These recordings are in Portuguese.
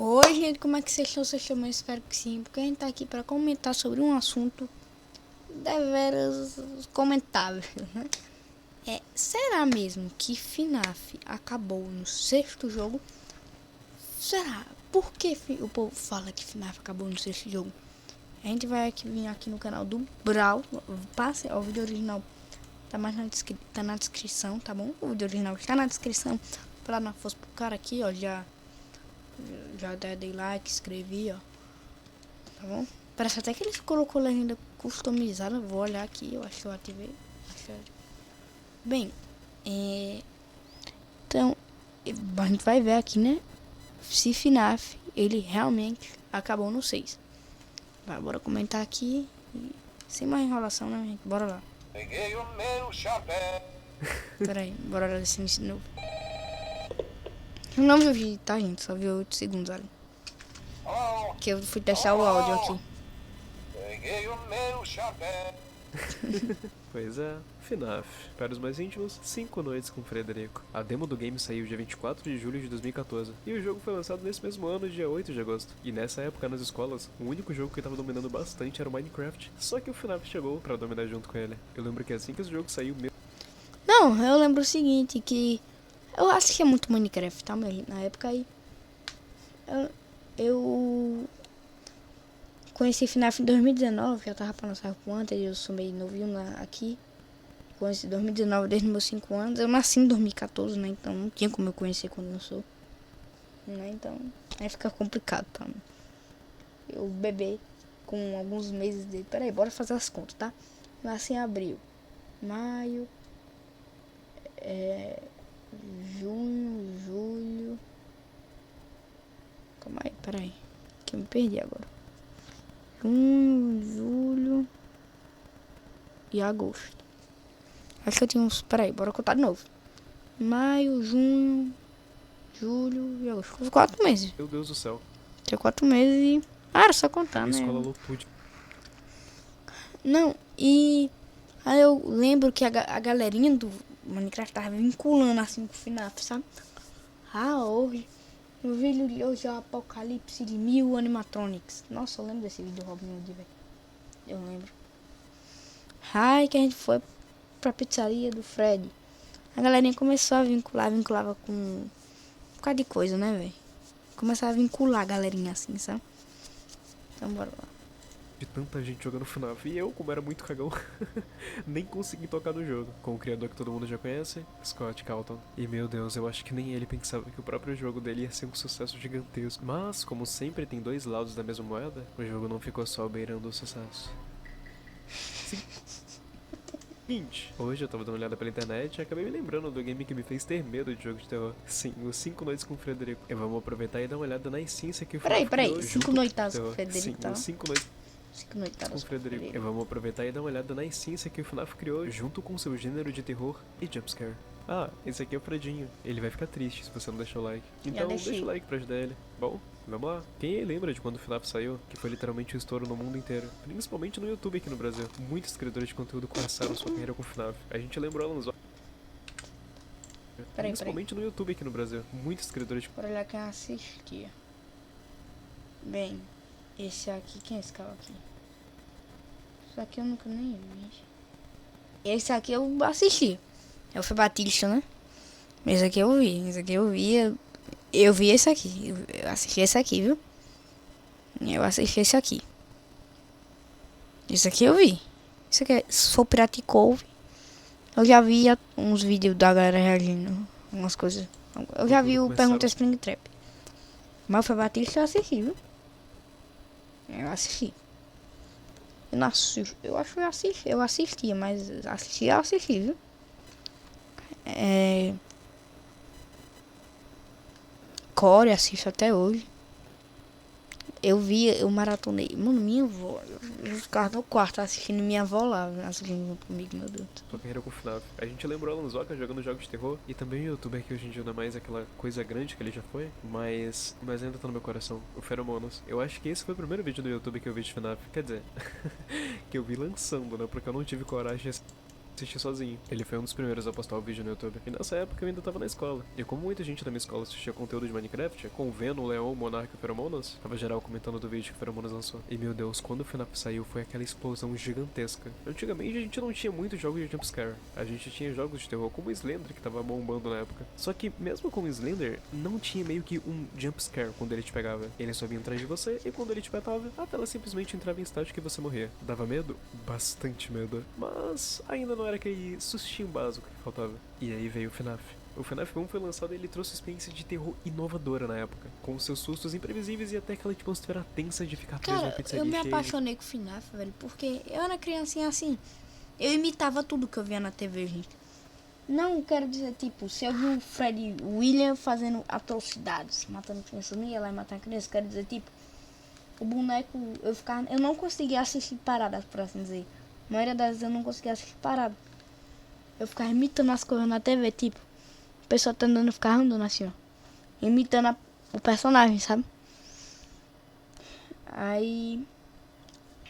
Oi, gente, como é que vocês estão? Vocês estão? Eu espero que sim, porque a gente tá aqui para comentar sobre um assunto deveras comentável, né? Será mesmo que FNAF acabou no sexto jogo? Será? Por que o povo fala que FNAF acabou no sexto jogo? A gente vai vir aqui no canal do Brawl. Passe ao vídeo original, tá na descrição, tá bom? O vídeo original está na descrição. Pra não fosse pro cara aqui, ó, já dei like, escrevi, ó. Tá bom? Parece até que eles colocou legenda customizada. Vou olhar aqui, eu acho que eu ativei. Bem, então a gente vai ver aqui, né? Se FNAF ele realmente acabou no 6. Bora comentar aqui. Sem mais enrolação, né, gente? Bora lá. Peguei o meu chapéu. Pera aí, bora lá desse início de novo. Eu não vi o vídeo, tá, gente? Só vi 8 segundos ali. Que eu fui testar o áudio aqui. Peguei o meu chapéu. Pois é, FNAF. Para os mais íntimos, 5 noites com Frederico. A demo do game saiu dia 24 de julho de 2014, e o jogo foi lançado nesse mesmo ano, dia 8 de agosto. E nessa época, nas escolas, o único jogo que estava dominando bastante era o Minecraft, só que o FNAF chegou para dominar junto com ele. Eu lembro que assim que esse jogo saiu, Não, eu lembro o seguinte, que eu assistia muito Minecraft, tá, na época aí. Eu conheci FNAF em 2019, já tava pra lançar com antes, eu sou meio novinho aqui. Conheci em 2019, desde meus 5 anos. Eu nasci em 2014, né? Então não tinha como eu conhecer quando lançou. Né? Então aí fica complicado, tá? Eu bebê com alguns meses dele. Pera aí, bora fazer as contas, tá? Nasci em abril, maio, junho, julho. Calma aí, pera aí. Que eu me perdi agora. Junho, julho e agosto. Acho que eu tinha uns... Peraí, bora contar de novo. Maio, junho, julho e agosto. Foi 4 meses. meu Deus do céu. Tinha 4 meses e... Ah, era só contar, A né? escola lotou de... Não, e... Aí eu lembro que a galerinha do Minecraft tava vinculando assim com o FNAF, sabe? Hoje... No vídeo de hoje é o apocalipse de 1000 animatronics. Nossa, eu lembro desse vídeo, Robin Hood, velho. Eu lembro. Ai, que a gente foi pra pizzaria do Fred. A galerinha começou a vinculava com um bocado de coisa, né, velho? Começava a vincular a galerinha assim, sabe? Então bora lá. de tanta gente jogando FNAF, e eu, como era muito cagão, nem consegui tocar no jogo. Com o criador que todo mundo já conhece, Scott Calton. E meu Deus, eu acho que nem ele pensava que o próprio jogo dele ia ser um sucesso gigantesco. Mas, como sempre tem dois lados da mesma moeda, o jogo não ficou só beirando o sucesso. Seguinte, hoje eu tava dando uma olhada pela internet e acabei me lembrando do game que me fez ter medo de jogo de terror. Sim, os 5 noites com o Frederico. E vamos aproveitar e dar uma olhada na essência que o FNAF Peraí. criou 5 junto noites com com o o Frederico, Sim, tá? os 5 noites 5 noites com o Frederico. E vamos aproveitar e dar uma olhada na essência que o FNAF criou junto com seu gênero de terror e jumpscare. Ah, esse aqui é o Fredinho. Ele vai ficar triste se você não deixar o like. Então deixa o like pra ajudar ele. Bom, vamos lá. Quem aí lembra de quando o FNAF saiu? Que foi literalmente um estouro no mundo inteiro. Principalmente no YouTube aqui no Brasil. Muitos criadores de conteúdo começaram sua carreira com o FNAF. A gente lembrou ela nos... Principalmente no YouTube aqui no Brasil. Muitos criadores de... Bora olhar quem assistia. Bem, esse aqui, quem é esse cara aqui? Isso aqui eu nunca nem vi. Esse aqui eu assisti. É o Batista, né? Esse aqui eu vi. Eu vi esse aqui. Eu assisti esse aqui, viu? Eu assisti esse aqui. Esse aqui eu vi. Esse aqui é Sou Pirate Cove. Eu já vi uns vídeos da galera reagindo. Umas coisas. Eu já vi o Pergunta Spring Trap. Mas o Batista eu assisti, viu? Eu assisti. Eu não assisti. Eu acho que eu assistia, mas eu assisti, viu? Core assisto até hoje. Eu maratonei. Mano, minha avó. Eu ficava no quarto assistindo minha avó lá, assistindo junto comigo, meu Deus. Sua carreira com o FNAF. A gente lembrou Alan Zoka jogando jogos de terror. E também o youtuber que hoje em dia não é mais aquela coisa grande que ele já foi. Mas ainda tá no meu coração. O Feromonas. Eu acho que esse foi o primeiro vídeo do YouTube que eu vi de FNAF. Quer dizer, que eu vi lançando, né? Porque eu não tive coragem de... assistir sozinho. Ele foi um dos primeiros a postar o vídeo no YouTube. E nessa época eu ainda tava na escola. E como muita gente da minha escola assistia conteúdo de Minecraft, com o Venom, o Leon, o Monarca e o Feromonas, tava geral comentando do vídeo que o Feromonas lançou. E meu Deus, quando o FNAF saiu foi aquela explosão gigantesca. Antigamente a gente não tinha muitos jogos de jumpscare. A gente tinha jogos de terror como o Slender, que tava bombando na época. Só que mesmo com o Slender, não tinha meio que um jumpscare quando ele te pegava. Ele só vinha atrás de você e quando ele te petava, a tela simplesmente entrava em estático e você morria. Dava medo? Bastante medo. Mas ainda não era aquele sustinho básico que faltava. E aí veio o FNAF. O FNAF 1 foi lançado e ele trouxe experiência de terror inovadora na época, com seus sustos imprevisíveis e até aquela atmosfera tensa de ficar preso na Cara, pizzaria eu me cheia. apaixonei com o FNAF, velho, porque eu era criancinha assim. Eu imitava tudo que eu via na TV, gente. Não quero dizer, tipo, se eu vi o Fred William fazendo atrocidades, matando crianças, não ia lá e matar crianças, quero dizer, tipo, o boneco, eu não conseguia assistir parada, por assim dizer. A maioria das vezes eu não conseguia assistir parada. Eu ficava imitando as coisas na TV, tipo, a pessoa tá andando, eu ficava andando assim, ó. Imitando o personagem, sabe? Aí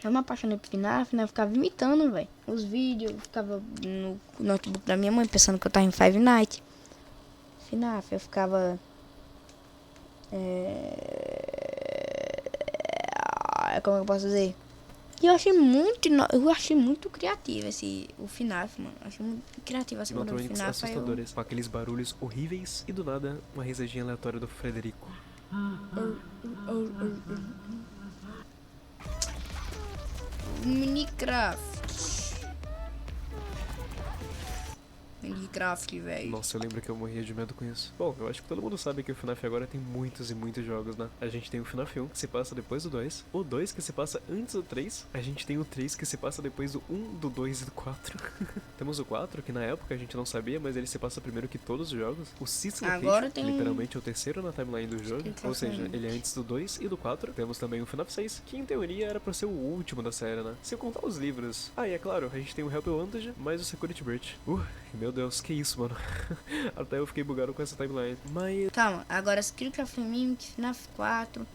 eu me apaixonei por FNAF, né? Eu ficava imitando, velho. Os vídeos, eu ficava no notebook da minha mãe pensando que eu tava em Five Nights. FNAF, eu ficava... Como eu posso dizer? E eu achei muito criativo o FNAF, mano. Eu achei muito criativo essa moda do Animatronics FNAF. assustadores, com aqueles barulhos horríveis e do nada, uma risadinha aleatória do Frederico. Minecraft, velho. Nossa, eu lembro que eu morria de medo com isso. Bom, eu acho que todo mundo sabe que o FNAF agora tem muitos e muitos jogos, né? A gente tem o FNAF 1, que se passa depois do 2. O 2, que se passa antes do 3. A gente tem o 3, que se passa depois do 1, do 2 e do 4. Temos o 4, que na época a gente não sabia, mas ele se passa primeiro que todos os jogos. O Six Location, que literalmente é o terceiro na timeline do jogo. Ou seja, ele é antes do 2 e do 4. Temos também o FNAF 6, que em teoria era pra ser o último da série, né? Se eu contar os livros. Ah, e é claro, a gente tem o Help Wanted, mais o Security Breach. Meu Deus, que isso, mano. Até eu fiquei bugado com essa timeline. Mas... Calma, agora Secret Mimic, FNAF 4.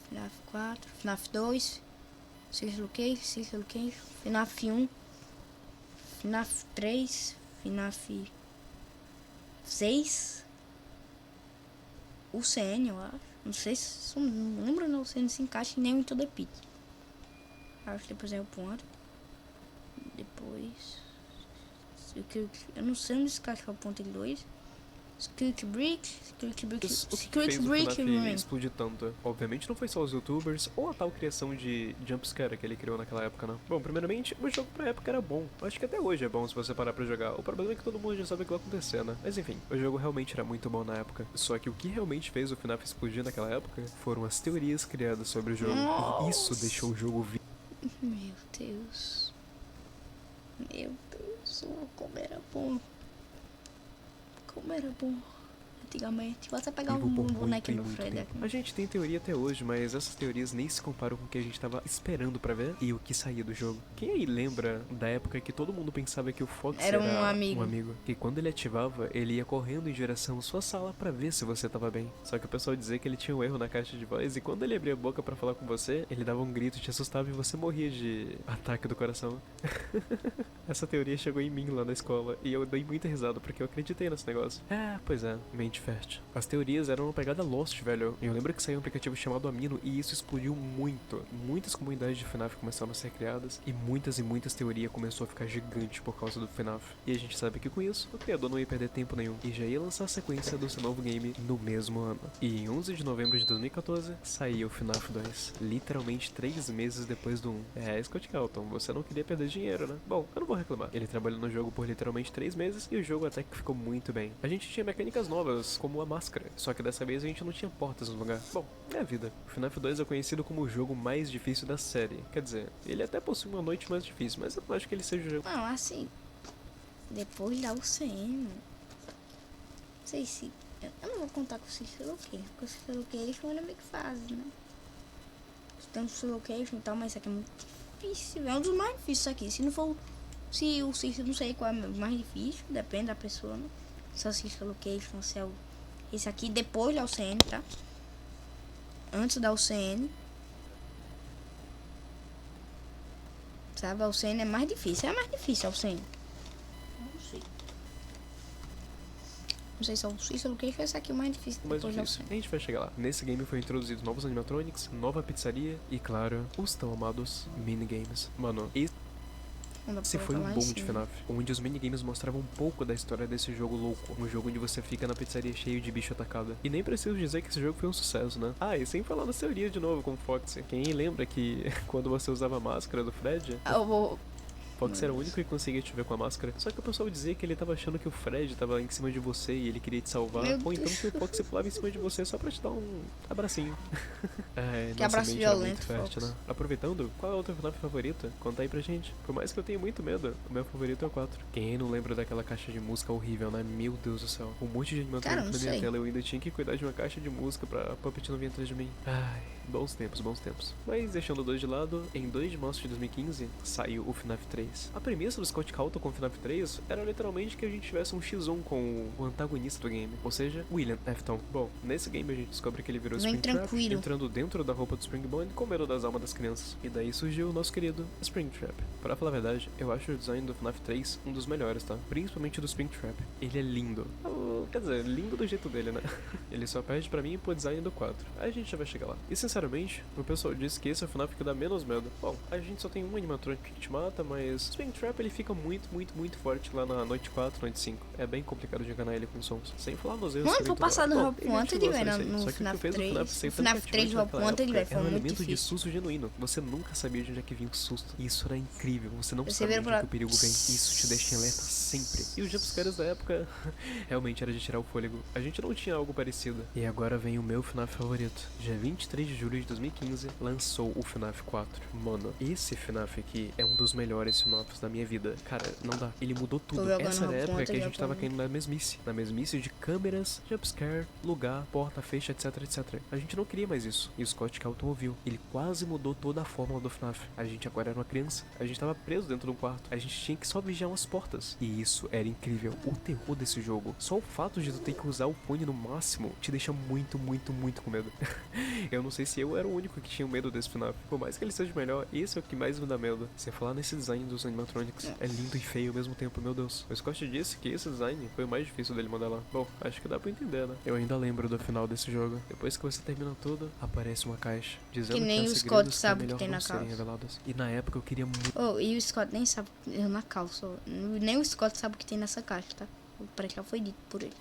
FNAF 4, FNAF 2. Six Location, FNAF 1. FNAF 3. FNAF 6. O CN, eu acho. Não sei se... Não lembro não, o CN se encaixa em nenhum Into the Pit. Acho que depois é o ponto. Depois... Eu não sei onde se encaixa o ponto em 2. Security Breach. O que fez o FNAF explodir tanto? Obviamente não foi só os youtubers ou a tal criação de jumpscare que ele criou naquela época, não. Bom, primeiramente, o jogo pra época era bom. Acho que até hoje é bom se você parar pra jogar. O problema é que todo mundo já sabe o que vai acontecer, né? Mas enfim, o jogo realmente era muito bom na época. Só que o que realmente fez o FNAF explodir naquela época foram as teorias criadas sobre o jogo. E isso deixou o jogo Meu Deus. Meu Deus, como era bom. Como era bom antigamente. Você pegar um bonequinho do Fred aqui. A gente tem teoria até hoje, mas essas teorias nem se comparam com o que a gente tava esperando pra ver e o que saía do jogo. Quem aí lembra da época que todo mundo pensava que o Fox era um amigo? E quando ele ativava, ele ia correndo em direção à sua sala pra ver se você tava bem. Só que o pessoal dizia que ele tinha um erro na caixa de voz e quando ele abria a boca pra falar com você, ele dava um grito, te assustava e você morria de ataque do coração. Essa teoria chegou em mim lá na escola e eu dei muita risada porque eu acreditei nesse negócio. Pois é, mente fértil. As teorias eram uma pegada Lost, velho. Eu lembro que saiu um aplicativo chamado Amino e isso explodiu muito. Muitas comunidades de FNAF começaram a ser criadas e muitas teorias começou a ficar gigante por causa do FNAF. E a gente sabe que com isso, o criador não ia perder tempo nenhum e já ia lançar a sequência do seu novo game no mesmo ano. E em 11 de novembro de 2014, saiu o FNAF 2. Literalmente 3 meses depois do 1. Scott Calton, você não queria perder dinheiro, né? Bom, eu não vou reclamar. Ele trabalhou no jogo por literalmente 3 meses e o jogo até que ficou muito bem. A gente tinha mecânicas novas, como a máscara, só que dessa vez a gente não tinha portas no lugar. Bom, é a vida. O FNAF 2 é conhecido como o jogo mais difícil da série. Quer dizer, ele até possui uma noite mais difícil, mas eu não acho que ele seja o jogo... Não, assim... Depois da UCM... Não sei se... Eu não vou contar com o Six Location, porque o Six Location ele meio que faz, né? Tem o Six Location e tal, mas isso aqui é muito difícil. É um dos mais difíceis isso aqui. Se não for... Se o Six, não sei qual é o mais difícil, depende da pessoa, né? Se é o Six Location, se é o... Esse aqui depois da UCN, tá? Antes da UCN. Sabe, a Alcene é mais difícil. É mais difícil a Alcene. Não sei. Não sei se é o Cícero ou quem fez essa aqui o mais difícil Mais depois da difícil. Alcene. A gente vai chegar lá. Nesse game foi introduzido novos animatronics, nova pizzaria e, claro, os tão amados minigames. Mano, esse foi um boom de FNAF, onde os minigames mostravam um pouco da história desse jogo louco. Um jogo onde você fica na pizzaria cheio de bicho atacado. E nem preciso dizer que esse jogo foi um sucesso, né? Ah, e sem falar na teoria de novo com o Foxy. Quem lembra que quando você usava a máscara do Fred... Fox era o único que conseguia te ver com a máscara. Só que o pessoal dizia que ele tava achando que o Fred tava em cima de você e ele queria te salvar. Ou então que o Fox pulava em cima de você só pra te dar um abracinho. Que abraço violento, fértil, né? Aproveitando, qual é o teu FNAF favorito? Conta aí pra gente. Por mais que eu tenha muito medo, o meu favorito é o 4. Quem não lembra daquela caixa de música horrível, né? Meu Deus do céu. Um monte de animatrônico na minha tela, eu ainda tinha que cuidar de uma caixa de música pra Puppet não vir atrás de mim. Ai... Bons tempos, bons tempos. Mas deixando o 2 de lado, em 2 de março de 2015, saiu o FNAF 3. A premissa do Scott Calton com o FNAF 3 era literalmente que a gente tivesse um X1 com o antagonista do game, ou seja, William Afton. Bom, nesse game a gente descobre que ele virou Springtrap, entrando dentro da roupa do Springbone com medo das almas das crianças. E daí surgiu o nosso querido Springtrap. Pra falar a verdade, eu acho o design do FNAF 3 um dos melhores, tá? Principalmente do Springtrap. Ele é lindo. Quer dizer, lindo do jeito dele, né? Ele só perde pra mim pro design do 4. Aí a gente já vai chegar lá. E sinceramente, o pessoal disse que esse é o FNAF que dá menos medo. Bom, a gente só tem um animatrônico que te mata, mas Springtrap ele fica muito forte lá na noite 4, noite 5. É bem complicado de enganar ele com sons. Sem falar nos erros. Mano, vou passar no ponto de ver no FNAF 3. O FNAF 3 vai pro ponto de ver, foi um muito elemento de difícil. susto genuíno. Você nunca sabia de onde é que vinha o susto. E isso era incrível. Você não Você sabia vira de que o perigo vem. Isso te deixa em alerta sempre. E os jumpscares da época realmente era de tirar o fôlego. A gente não tinha algo parecido. E agora vem o meu FNAF favorito. Dia 23 de julho de 2015, lançou o FNAF 4. Mano, esse FNAF aqui é um dos melhores FNAFs da minha vida. Cara, não dá. Ele mudou tudo. Essa era a época que a gente tava caindo na mesmice. Na mesmice de câmeras, jumpscare, lugar, porta, fecha, etc. A gente não queria mais isso. E o Scott Calton ouviu. Ele quase mudou toda a fórmula do FNAF. A gente agora era uma criança. A gente tava preso dentro de um quarto. A gente tinha que só vigiar umas portas. E isso era incrível. O terror desse jogo. Só o fato de tu ter que usar o fone no máximo te deixa muito com medo. Eu não sei se eu era o único que tinha medo desse FNAF. Por mais que ele seja melhor, esse é o que mais me dá medo. Sem falar nesse design dos animatronics. É lindo e feio ao mesmo tempo, meu Deus. O Scott disse que esse design foi o mais difícil dele modelar. Bom, acho que dá pra entender, né? Eu ainda lembro do final desse jogo. Depois que você termina tudo, aparece uma caixa dizendo que nem que o Scott sabe o que tem na calça. E na época eu queria muito... E o Scott nem sabe o que tem na calça. Nem o Scott sabe o que tem nessa caixa, tá? Parece que já foi dito por ele.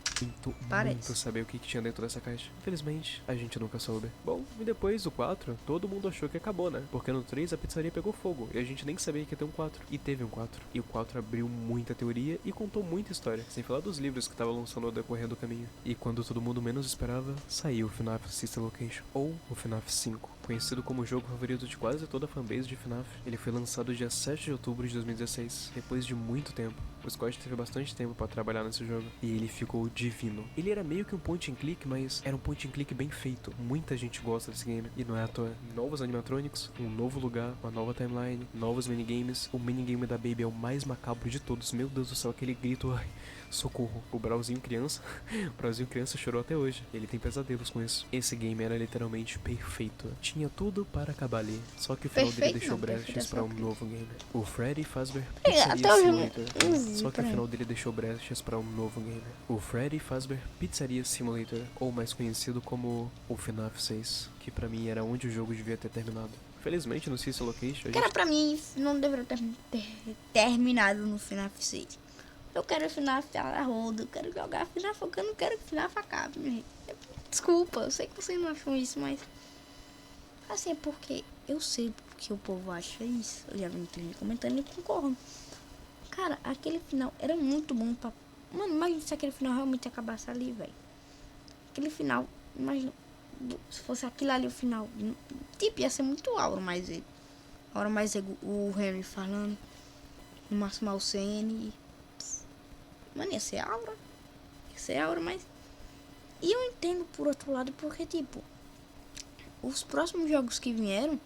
Muito saber o que tinha dentro dessa caixa. Infelizmente, a gente nunca soube. Bom, e depois do 4, todo mundo achou que acabou, né? Porque no 3 a pizzaria pegou fogo e a gente nem sabia que ia ter um 4. E teve um 4. E o 4 abriu muita teoria e contou muita história. Sem falar dos livros que estavam lançando ao decorrer do caminho. E quando todo mundo menos esperava, saiu o FNAF Sister Location. Ou o FNAF 5. Conhecido como o jogo favorito de quase toda a fanbase de FNAF. Ele foi lançado dia 7 de outubro de 2016. Depois de muito tempo. O Scott teve bastante tempo pra trabalhar nesse jogo. E ele ficou divino. Ele era meio que um point and click, mas era um point and click bem feito. Muita gente gosta desse game. E não é à toa. Novos animatronics, um novo lugar, uma nova timeline, novos minigames. O minigame da Baby é o mais macabro de todos. Meu Deus do céu, aquele grito... Ai, socorro. O Brauzinho criança... o Brauzinho criança chorou até hoje. Ele tem pesadelos com isso. Esse game era literalmente perfeito. Tinha tudo para acabar ali. Só que o final dele deixou brechas para um novo game. O Freddy Fazbear Pizzaria Simulator. Só que o final dele deixou brechas para um novo game. O Freddy Fazbear Pizzaria Simulator, ou mais conhecido como o FNAF 6, que pra mim era onde o jogo devia ter terminado. Felizmente no Sister Location... Cara, pra mim não deveria ter terminado no FNAF 6. Eu quero FNAF a roda, eu quero jogar FNAF, eu não quero que FNAF acabe, minha gente. Desculpa, eu sei que vocês não acham isso, mas... Assim, é porque eu sei porque o povo acha isso. Eu já vi muita gente comentando e concordo. Cara, aquele final era muito bom pra... Mano, imagina se aquele final realmente acabasse ali, velho. Aquele final, imagina... Se fosse aquilo ali o final... Tipo, ia ser muito aura mais ele. Aura mais o Henry falando. No máximo ao CN. Mano, ia ser aura. Ia ser aura, mas... E eu entendo por outro lado, porque, tipo... Os próximos jogos que vieram...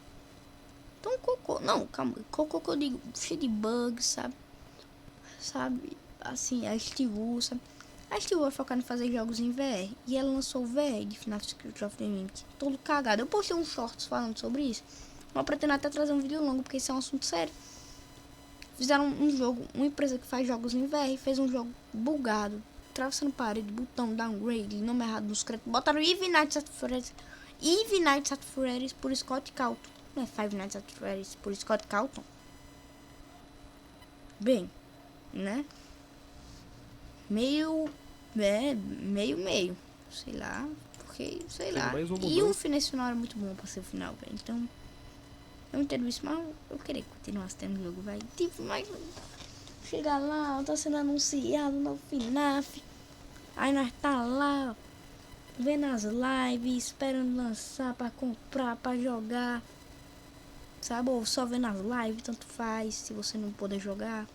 Tão cocô... Não, calma. Cocô que eu digo... Cheio de bugs, sabe? Sabe? Assim, a Steve, sabe? A Steve vai focar em fazer jogos em VR. E ela lançou o VR de FNAF Secret of the Mimic. Todo cagado. Eu postei uns shorts falando sobre isso. Mas eu pretendo até trazer um vídeo longo, porque isso é um assunto sério. Fizeram um jogo, uma empresa que faz jogos em VR fez um jogo bugado, atravessando parede, botão, downgrade, nome errado nos créditos. Botaram Eve Nights at Freddy's por Scott Calton. Não é Five Nights at Freddy's por Scott Calton? Bem, né? Meio. Sei lá. Porque, sei lá. E o final era muito bom pra ser o final, velho. Então. Eu entendo isso, mas eu queria continuar tendo o jogo, vai. Tipo, mas. Chegar lá, tá sendo anunciado no FNAF. Aí nós tá lá, vendo as lives, esperando lançar pra comprar, pra jogar. Sabe? Ou só vendo as lives, tanto faz. Se você não puder jogar,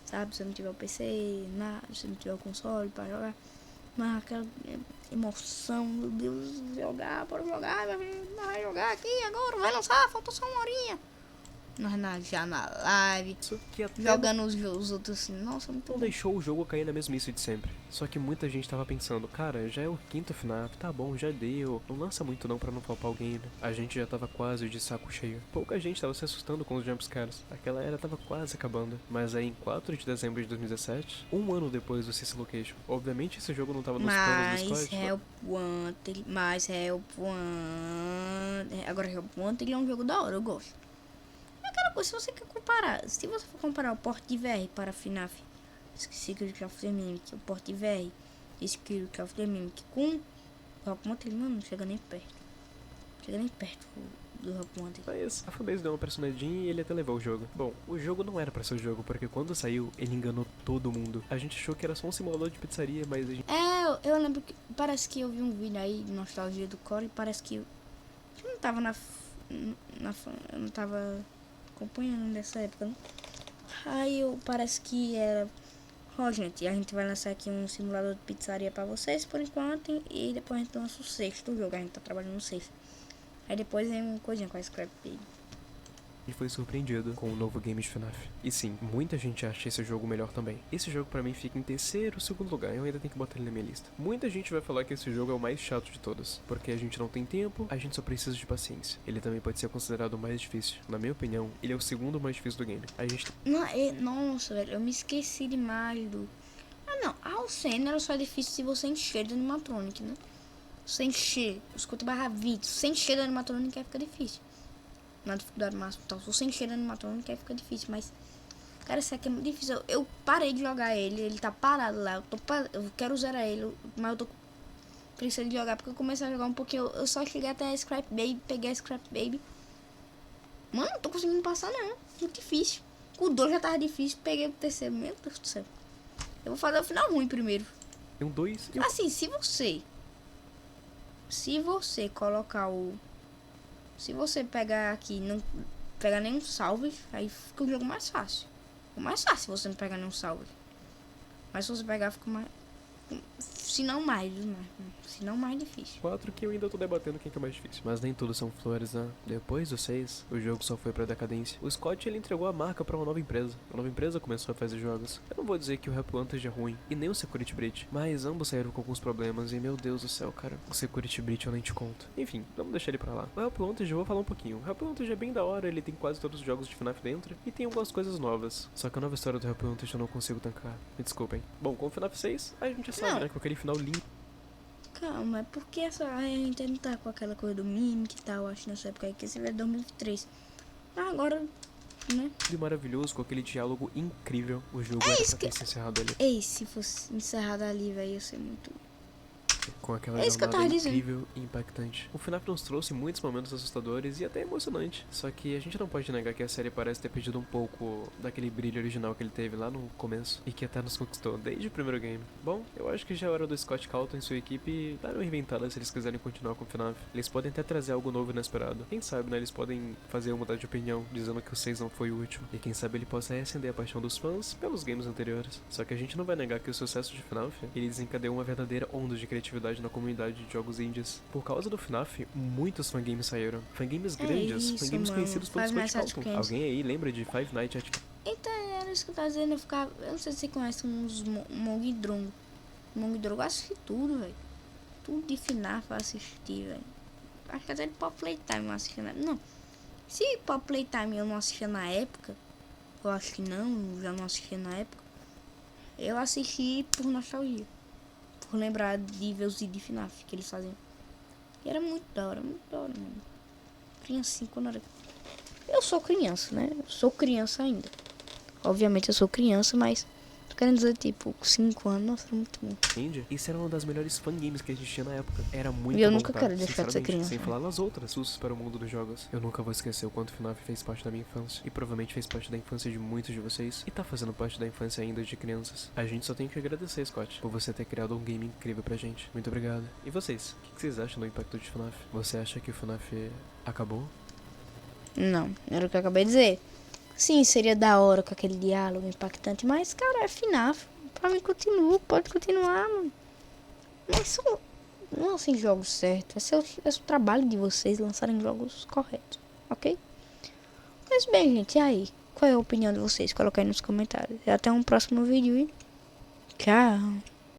sabe? Se você não tiver o PC, nada, se você não tiver o console pra jogar. Mas aquela emoção, meu Deus, jogar, bora jogar, vai jogar aqui agora, vai lançar, falta só uma horinha. Nós já na live, jogando os outros assim, nossa, muito bom. Não deixou o jogo cair na mesmice de sempre. Só que muita gente tava pensando, cara, já é o 5º FNAF, tá bom, já deu. Não lança muito não pra não flopar alguém, né? A gente já tava quase de saco cheio. Pouca gente tava se assustando com os jumpscares. Aquela era tava quase acabando. Mas aí em 4 de dezembro de 2017, um ano depois do Six Location, obviamente esse jogo não tava nos planos do Scott. Agora Help Wanted é um jogo da hora, eu gosto. Aquela coisa, se você quer comparar, se você for comparar o porte de VR para FNAF, Secret of the Mimic, o porte de VR e Secret of the Mimic com o Help Wanted, mano, não chega nem perto. Chega nem perto do Help Wanted. Mas a fanbase deu uma personadinha e ele até levou o jogo. Bom, o jogo não era pra ser o jogo, porque quando saiu, ele enganou todo mundo. A gente achou que era só um simulador de pizzaria, mas a gente... eu lembro que, parece que eu vi um vídeo aí, de nostalgia do Core, e parece que eu não tava eu não tava acompanhando nessa época, né? Aí parece que era... gente, a gente vai lançar aqui um simulador de pizzaria pra vocês por enquanto, e depois a gente lança o 6º jogo, a gente tá trabalhando no 6º. Aí depois vem uma coisinha com a Scrap Baby. E foi surpreendido com o novo game de FNAF. E sim, muita gente acha esse jogo melhor também. Esse jogo pra mim fica em terceiro ou segundo lugar, eu ainda tenho que botar ele na minha lista. Muita gente vai falar que esse jogo é o mais chato de todos, porque a gente não tem tempo, a gente só precisa de paciência. Ele também pode ser considerado o mais difícil. Na minha opinião, ele é o segundo mais difícil do game. A gente... Nossa, velho, eu me esqueci demais do... não, a Alcena só é difícil se você encher de animatronic, né? Se encher, escuta /20, se encher de animatronic aí fica difícil. Na dificuldade máxima, então, se você encher de animatronic aí fica difícil, mas... Cara, isso aqui é muito difícil. Eu parei de jogar ele tá parado lá. Eu quero zerar ele, mas eu tô precisando de jogar porque eu comecei a jogar um pouquinho. Eu só cheguei até a Scrap Baby, peguei a Scrap Baby. Mano, não tô conseguindo passar não, muito difícil. O 2 já tava difícil, peguei o terceiro, meu Deus do céu. Eu vou fazer o final ruim primeiro. Tem um 2 e assim, se você colocar o... Se você pegar aqui, não pegar nenhum salve, aí fica o jogo mais fácil. O mais fácil se você não pegar nenhum salve. Mas se você pegar, fica mais... Se não mais difícil. 4 que eu ainda tô debatendo quem que é mais difícil. Mas nem tudo são flores, né? Depois do 6, o jogo só foi pra decadência. O Scott, ele entregou a marca pra uma nova empresa. A nova empresa começou a fazer jogos. Eu não vou dizer que o Help Wanted é ruim, e nem o Security Breach, mas ambos saíram com alguns problemas, e meu Deus do céu, cara. O Security Breach eu nem te conto. Enfim, vamos deixar ele pra lá. O Help Wanted eu vou falar um pouquinho. O Help Wanted é bem da hora, ele tem quase todos os jogos de FNAF dentro, e tem algumas coisas novas. Só que a nova história do Help Wanted eu não consigo tancar. Me desculpem. Bom, com o FNAF 6, a gente já sabe, né? Com aquele final lindo. Calma, é porque a gente não tá com aquela coisa do Mimic e tal, acho, nessa época aí, que esse veio 2003. Agora, né? E maravilhoso, com aquele diálogo incrível, o jogo era pra ter se encerrado ali. Ei, se fosse encerrado ali, velho, ia ser muito... Com aquela jornada incrível e impactante. O FNAF nos trouxe muitos momentos assustadores e até emocionante. Só que a gente não pode negar que a série parece ter perdido um pouco daquele brilho original que ele teve lá no começo e que até nos conquistou desde o primeiro game. Bom, eu acho que já é hora do Scott Calton e sua equipe dar uma reinventada se eles quiserem continuar com o FNAF. Eles podem até trazer algo novo e inesperado. Quem sabe, né? Eles podem fazer eu mudar de opinião, dizendo que o 6 não foi o último. E quem sabe ele possa reacender a paixão dos fãs pelos games anteriores. Só que a gente não vai negar que o sucesso de FNAF, ele desencadeou uma verdadeira onda de criatividade na comunidade de jogos indies. Por causa do FNAF, muitos fangames saíram. Fangames grandes, fangames conhecidos pelo Scott Calton. Alguém aí lembra de Five Nights at Freddy's? Então, era isso que eu tava dizendo, eu não sei se você conhece uns Mongdrongo. Mongdrongo, eu assisti tudo, velho. Tudo de FNAF eu assisti, velho. Acho que até de Pop Playtime eu não assistia na época. Não. Se Pop Playtime eu não assistia na época, Eu acho que não, já não assistia na época. Eu assisti por nostalgia. Por lembrar de ver os vídeos de FNAF que eles faziam. E era muito da hora, mano. Criancinha quando era... Eu sou criança, né? Eu sou criança ainda. Obviamente eu sou criança, mas... Tô querendo dizer, tipo, 5 anos, nossa, era muito bom. Entende? Isso era uma das melhores fangames que a gente tinha na época. Era muito bom. E eu nunca tá? quero deixar de ser criança. Sem falar nas outras sustos para o mundo dos jogos. Eu nunca vou esquecer o quanto FNAF fez parte da minha infância. E provavelmente fez parte da infância de muitos de vocês. E tá fazendo parte da infância ainda de crianças. A gente só tem que agradecer, Scott, por você ter criado um game incrível pra gente. Muito obrigado. E vocês? O que vocês acham do impacto de FNAF? Você acha que o FNAF acabou? Não, era o que eu acabei de dizer. Sim, seria da hora com aquele diálogo impactante, mas, cara, é FNAF. Pra mim, continua, pode continuar, mano. Mas não assim jogos certos. É o trabalho de vocês lançarem jogos corretos, ok? Mas bem, gente, e aí? Qual é a opinião de vocês? Coloca aí nos comentários. E até um próximo vídeo e tchau.